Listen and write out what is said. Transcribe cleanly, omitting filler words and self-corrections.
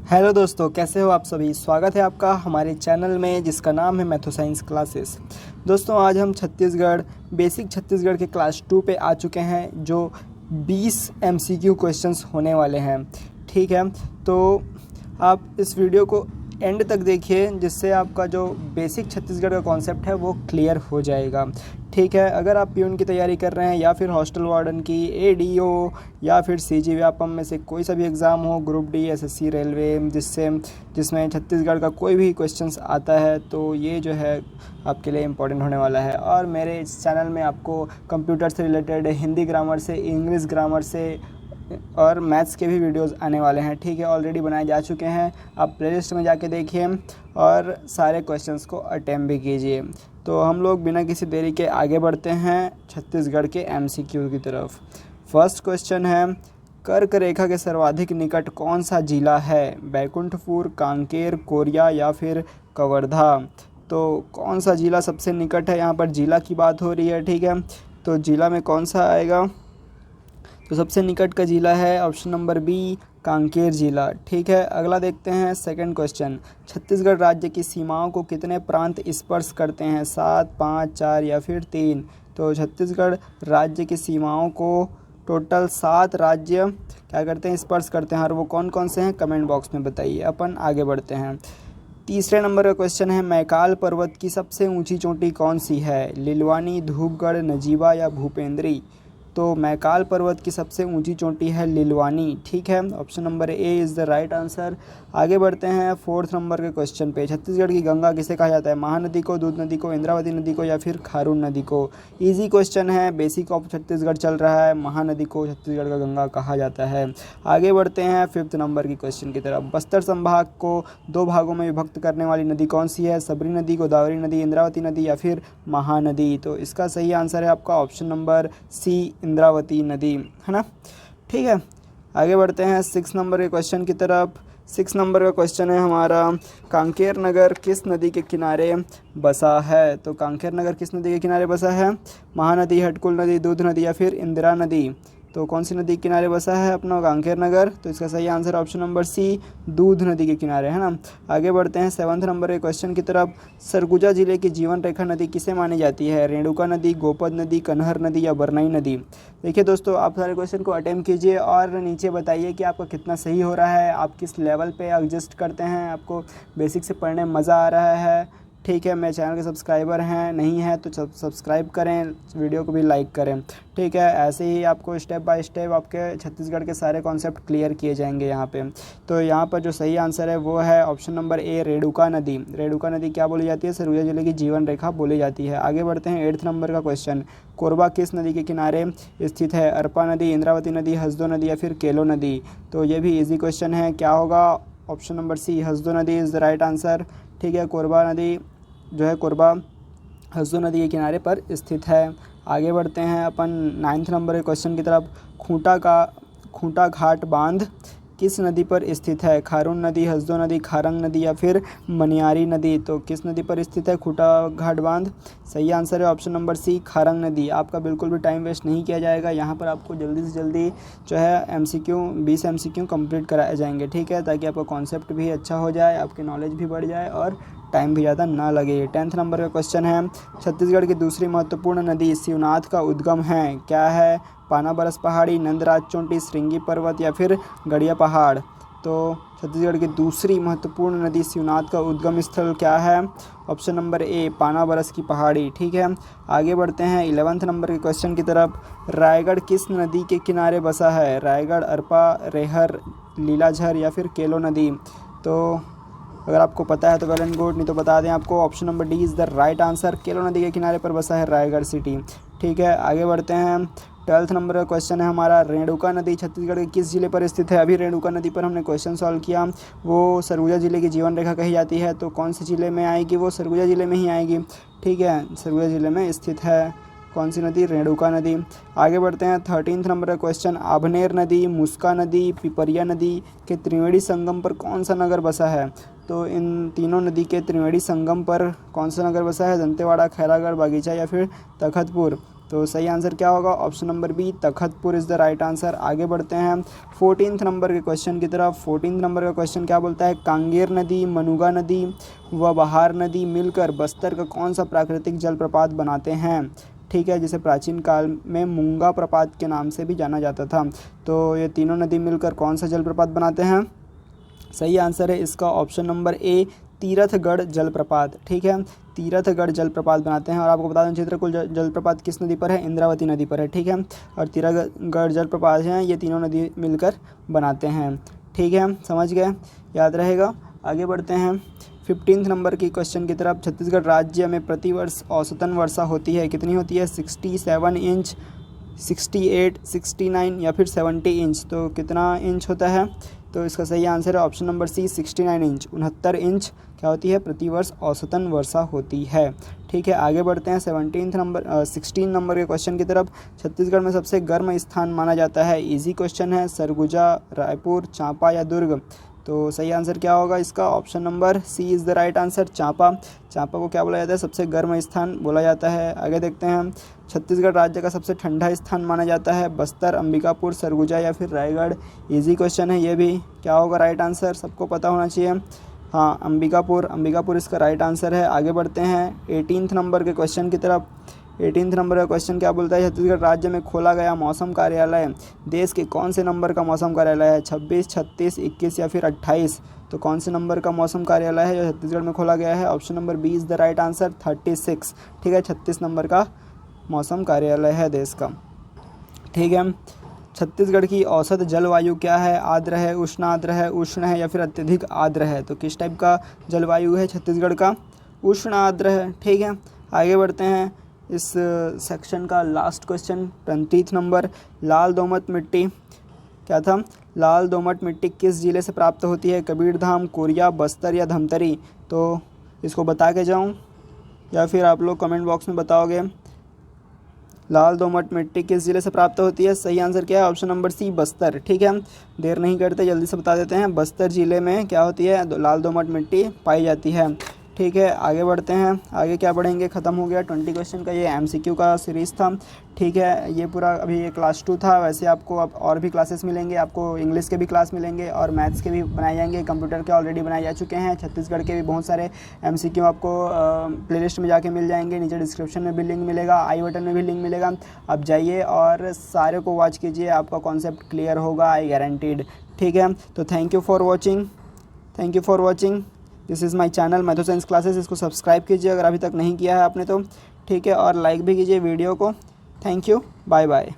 Hello दोस्तों, कैसे हो आप सभी। स्वागत है आपका हमारे चैनल में जिसका नाम है मैथो साइंस क्लासेस। दोस्तों, आज हम छत्तीसगढ़ बेसिक छत्तीसगढ़ के क्लास 2 पे आ चुके हैं जो 20 एमसीक्यू क्वेश्चंस होने वाले हैं। ठीक है, तो आप इस वीडियो को एंड तक देखिए जिससे आपका जो बेसिक छत्तीसगढ़ का कॉन्सेप्ट है वो क्लियर हो जाएगा। ठीक है, अगर आप पीयून की तैयारी कर रहे हैं या फिर हॉस्टल वार्डन की, एडीओ या फिर सीजी व्यापम में से कोई सा भी एग्ज़ाम हो, ग्रुप डी, एसएससी, रेलवे, जिसमें छत्तीसगढ़ का कोई भी क्वेश्चंस आता है तो ये जो है आपके लिए इम्पोर्टेंट होने वाला है। और मेरे इस चैनल में आपको कंप्यूटर से रिलेटेड, हिंदी ग्रामर से, इंग्लिश ग्रामर से और मैथ्स के भी वीडियोस आने वाले हैं। ठीक है, ऑलरेडी बनाए जा चुके हैं, आप प्लेलिस्ट में जाके देखिए और सारे क्वेश्चंस को अटेम्प्ट भी कीजिए। तो हम लोग बिना किसी देरी के आगे बढ़ते हैं छत्तीसगढ़ के एमसीक्यू की तरफ। फर्स्ट क्वेश्चन है, कर्क रेखा के सर्वाधिक निकट कौन सा जिला है? बैकुंठपुर, कांकेर, कोरिया या फिर कवर्धा। तो कौन सा जिला सबसे निकट है, यहाँ पर जिला की बात हो रही है। ठीक है, तो जिला में कौन सा आएगा? तो सबसे निकट का जिला है ऑप्शन नंबर बी, कांकेर जिला। ठीक है, अगला देखते हैं सेकंड क्वेश्चन। छत्तीसगढ़ राज्य की सीमाओं को कितने प्रांत स्पर्श करते हैं? 7, 5, 4 या फिर 3। तो छत्तीसगढ़ राज्य की सीमाओं को टोटल 7 राज्य क्या करते हैं? स्पर्श करते हैं। और वो कौन कौन से हैं कमेंट बॉक्स में बताइए। अपन आगे बढ़ते हैं। तीसरे नंबर का क्वेश्चन है, मैकाल पर्वत की सबसे ऊंची चोटी कौन सी है? लिलवानी, धूपगढ़, नजीबा या भूपेंद्री। तो मैकाल पर्वत की सबसे ऊंची चोटी है लिलवानी। ठीक है, option number A is the right answer. आगे बढ़ते हैं फोर्थ नंबर के क्वेश्चन पे। छत्तीसगढ़ की गंगा किसे कहा जाता है? महानदी को, दूध नदी को, इंद्रावती नदी को या फिर खारून नदी को। इजी क्वेश्चन है, बेसिक ऑफ छत्तीसगढ़ चल रहा है। महानदी को छत्तीसगढ़ का गंगा कहा जाता है। आगे बढ़ते हैं फिफ्थ नंबर की क्वेश्चन की तरफ। बस्तर संभाग को 2 भागों में विभक्त करने वाली नदी कौन सी है? सबरी नदी, गोदावरी नदी, इंद्रावती नदी या फिर महानदी। तो इसका सही आंसर है आपका ऑप्शन नंबर सी, इंद्रावती नदी, है ना। ठीक है, आगे बढ़ते हैं 6 नंबर के क्वेश्चन की तरफ। 6 नंबर का क्वेश्चन है हमारा, कांकेर नगर किस नदी के किनारे बसा है? तो कांकेर नगर किस नदी के किनारे बसा है? महानदी, हटकुल नदी, दूध नदी या फिर इंदिरा नदी। तो कौन सी नदी के किनारे बसा है अपना कांकेर नगर? तो इसका सही आंसर ऑप्शन नंबर सी, दूध नदी के किनारे, है ना। आगे बढ़ते हैं 7 नंबर के क्वेश्चन की तरफ। सरगुजा जिले की जीवन रेखा नदी किसे मानी जाती है? रेणुका नदी, गोपद नदी, कन्हर नदी या बरनई नदी। देखिए दोस्तों, आप सारे क्वेश्चन को अटेम्प्ट कीजिए और नीचे बताइए कि आपका कितना सही हो रहा है, आप किस लेवल पे एडजस्ट करते हैं, आपको बेसिक से पढ़ने में मज़ा आ रहा है। ठीक है, मेरे चैनल के सब्सक्राइबर हैं, नहीं है तो सब्सक्राइब करें, वीडियो को भी लाइक करें। ठीक है, ऐसे ही आपको स्टेप बाय स्टेप आपके छत्तीसगढ़ के सारे कॉन्सेप्ट क्लियर किए जाएंगे यहाँ पे। तो यहाँ पर जो सही आंसर है वो है ऑप्शन नंबर ए, रेणुका नदी। रेणुका नदी क्या बोली जाती है? सरगुजा जिले की जीवन रेखा बोली जाती है। आगे बढ़ते हैं 8 नंबर का क्वेश्चन। कोरबा किस नदी के किनारे स्थित है? अरपा नदी, इंद्रावती नदी, हसदो नदी या फिर केलो नदी। तो ये भी ईजी क्वेश्चन है, क्या होगा? ऑप्शन नंबर सी, हसदो नदी इज़ द राइट आंसर। ठीक है, कोरबा नदी जो है कोरबा हसदो नदी के किनारे पर स्थित है। आगे बढ़ते हैं अपन 9 नंबर के क्वेश्चन की तरफ। खूंटा घाट बांध किस नदी पर स्थित है? खारून नदी, हसदो नदी, खारंग नदी या फिर मनियारी नदी। तो किस नदी पर स्थित है खूंटा घाट बांध? सही आंसर है ऑप्शन नंबर सी, खारंग नदी। आपका बिल्कुल भी टाइम वेस्ट नहीं किया जाएगा, यहाँ पर आपको जल्दी से जल्दी जो है एमसीक्यू 20 एमसीक्यू कंप्लीट कराए जाएंगे। ठीक है, ताकि आपका कॉन्सेप्ट भी अच्छा हो जाए, आपकी नॉलेज भी बढ़ जाए और टाइम भी ज़्यादा ना लगे। 10th नंबर का क्वेश्चन है, छत्तीसगढ़ की दूसरी महत्वपूर्ण नदी शिवनाथ का उद्गम है, क्या है? पानाबरस पहाड़ी, नंदराज चोटी, श्रृंगी पर्वत या फिर गड़िया पहाड़। तो छत्तीसगढ़ की दूसरी महत्वपूर्ण नदी शिवनाथ का उद्गम स्थल क्या है? ऑप्शन नंबर ए, पानाबरस की पहाड़ी। ठीक है, आगे बढ़ते हैं 11th नंबर के क्वेश्चन की तरफ। रायगढ़ किस नदी के किनारे बसा है? रायगढ़, अरपा, रेहर, लीलाझर या फिर केलो नदी। तो अगर आपको पता है तो वेल एंड गुड, नहीं तो बता दें आपको, option number D is the right answer. Kelo नदी के किनारे पर बसा है रायगढ़ सिटी। ठीक है, आगे बढ़ते हैं 12th नंबर का क्वेश्चन है हमारा, रेणुका नदी छत्तीसगढ़ के किस जिले पर स्थित है? अभी रेणुका नदी पर हमने क्वेश्चन सॉल्व किया, वो सरगुजा जिले की जीवन रेखा कही जाती है। तो कौन से जिले में आएगी? वो सरगुजा जिले में ही आएगी। ठीक है, सरगुजा जिले में स्थित है कौन सी नदी? रेणुका नदी। आगे बढ़ते हैं 13th नंबर का क्वेश्चन, आभनेर नदी, मुस्का नदी, पिपरिया नदी के त्रिवेणी संगम पर कौन सा नगर बसा है? तो इन तीनों नदी के त्रिवेणी संगम पर कौन सा नगर बसा है? दंतेवाड़ा, खैरागढ़, बागीचा या फिर तखतपुर। तो सही आंसर क्या होगा? Option number B Takhatpur is the right answer. आगे बढ़ते हैं 14th नंबर के क्वेश्चन की तरफ। 14th नंबर का क्वेश्चन क्या बोलता है? कांगेर नदी, मनुगा नदी व बहार नदी मिलकर बस्तर का कौन सा प्राकृतिक जलप्रपात बनाते हैं? ठीक है, जिसे प्राचीन काल में मूंगा प्रपात के नाम से भी जाना जाता था। तो ये तीनों नदी मिलकर कौन सा जलप्रपात बनाते हैं? सही आंसर है इसका ऑप्शन नंबर ए तीरथगढ़ जलप्रपात। ठीक है, तीरथगढ़ जलप्रपात बनाते हैं। और आपको बता दें चित्रकूट जलप्रपात किस नदी पर है? इंद्रावती नदी पर है। ठीक है, और तीरथगढ़ जलप्रपात हैं ये तीनों नदी मिलकर बनाते हैं। ठीक है, समझ गए, याद रहेगा। आगे बढ़ते हैं 15th नंबर की क्वेश्चन की तरफ। छत्तीसगढ़ राज्य में प्रतिवर्ष औसतन वर्षा होती है, कितनी होती है? 67 इंच, 68, 69 या फिर 70 इंच। तो कितना इंच होता है? तो इसका सही आंसर है option number C 69 inch. 69 inch क्या होती है? प्रतिवर्ष औसतन वर्षा होती है। ठीक है, आगे बढ़ते हैं 16 नंबर के क्वेश्चन की तरफ। छत्तीसगढ़ में सबसे गर्म स्थान माना जाता है, इजी क्वेश्चन है, सरगुजा, रायपुर, चांपा या दुर्ग। तो सही आंसर क्या होगा इसका? Option number C is the right answer, Champa. Champa को क्या बोला जाता है? सबसे गर्म स्थान बोला जाता है। आगे देखते हैं छत्तीसगढ़ राज्य का सबसे ठंडा स्थान माना जाता है, बस्तर, अंबिकापुर, सरगुजा या फिर रायगढ़। इजी क्वेश्चन है ये भी। क्या होगा राइट आंसर? सबको पता होना चाहिए। हाँ, अंबिकापुर इसका राइट आंसर है। आगे बढ़ते हैं 18th नंबर के क्वेश्चन की तरफ। 18th नंबर का क्वेश्चन क्या बोलता है? छत्तीसगढ़ राज्य में खोला गया मौसम कार्यालय देश के कौन से नंबर का मौसम कार्यालय है? 26, 36, 21 या फिर 28। तो कौन से नंबर का मौसम कार्यालय है जो छत्तीसगढ़ में खोला गया है? Option number B is the right answer, 36। ठीक है, 36 नंबर का मौसम कार्यालय है देश का। ठीक है, छत्तीसगढ़ की औसत जलवायु क्या है? आर्द्र है, उष्णार्द्र है, उष्ण है या फिर अत्यधिक आर्द्र है? तो किस टाइप का जलवायु है छत्तीसगढ़ का? उष्ण आर्द्र है। ठीक है, आगे बढ़ते हैं इस सेक्शन का लास्ट क्वेश्चन 20th नंबर। लाल दोमट मिट्टी क्या था? लाल दोमट मिट्टी किस जिले से प्राप्त होती है? कबीरधाम, कोरिया, बस्तर या धमतरी। तो इसको बता के जाऊँ या फिर आप लोग कमेंट बॉक्स में बताओगे? लाल दोमट मिट्टी किस जिले से प्राप्त होती है? सही आंसर क्या है? Option number C Bastar. ठीक है, देर नहीं करते जल्दी से बता देते हैं। बस्तर जिले में क्या होती है? लाल दोमट मिट्टी पाई जाती है। ठीक है, आगे बढ़ते हैं। आगे क्या पढ़ेंगे? ख़त्म हो गया 20 क्वेश्चन का ये MCQ का सीरीज़ था। ठीक है, ये पूरा अभी ये क्लास 2 था। वैसे आपको अब और भी क्लासेस मिलेंगे, आपको इंग्लिश के भी क्लास मिलेंगे और मैथ्स के भी बनाए जाएंगे। कंप्यूटर के ऑलरेडी बनाए जा चुके हैं। छत्तीसगढ़ के भी बहुत सारे MCQ आपको प्लेलिस्ट में जाके मिल जाएंगे। नीचे डिस्क्रिप्शन में भी लिंक मिलेगा, आई बटन में भी लिंक मिलेगा। आप जाइए और सारे को वॉच कीजिए, आपका कॉन्सेप्ट क्लियर होगा, आई गारंटीड। ठीक है, तो thank you for watching. This is my channel Matho science classes. इसको सब्सक्राइब कीजिए अगर अभी तक नहीं किया है आपने तो। ठीक है, और लाइक भी कीजिए वीडियो को। Thank you, bye bye.